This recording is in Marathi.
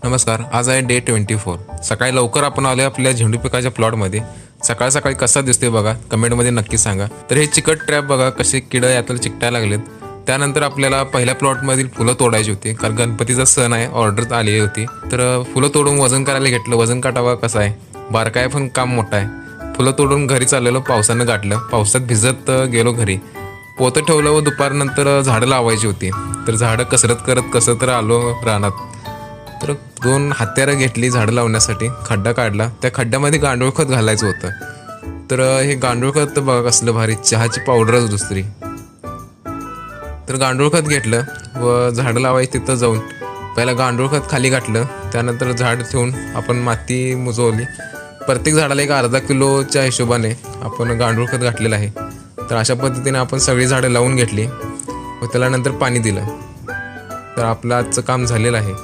नमस्कार. आज आहे डे 24. सकाळी लवकर आपण आलो आपल्या झेंडू पिकाच्या प्लॉटमध्ये. सकाळ सकाळी कसा दिसते बघा, कमेंटमध्ये नक्की सांगा. तर हे चिकट ट्रॅप बघा कसे किडं यातलं चिकटायला लागलेत. त्यानंतर आपल्याला पहिल्या प्लॉटमधील फुलं तोडायची होती, कारण गणपतीचा सण आहे, ऑर्डर आली होती. तर फुलं तोडून वजन करायला घेतलं. वजन काटावा कसं आहे, बारका आहे पण काम मोठं आहे. फुलं तोडून घरी चाललेलो, पावसानं गाठलं. पावसात भिजत गेलो घरी. पोतं ठेवलं व दुपारनंतर झाडं लावायची होती. तर झाडं कसरत करत कसं तर आलो रानात. तर 2 हत्यारं घेतली झाडं लावण्यासाठी. खड्डा काढला, त्या खड्ड्यामध्ये गांडूळ खत घालायचं होतं. तर हे गांडूळ खत बघा कसलं भारी, चहाची पावडरच दुसरी. तर गांडूळ खत घेतलं व झाडं लावायची तिथं जाऊन पहिला गांडूळ खत खाली घातलं. त्यानंतर झाड ठेवून आपण माती मुजवली. प्रत्येक झाडाला एक अर्धा किलोच्या हिशोबाने आपण गांडूळ खत घातलेलं आहे. तर अशा पद्धतीने आपण सगळी झाडं लावून घेतली व त्याला नंतर पाणी दिलं. तर आपलं आजचं काम झालेलं आहे.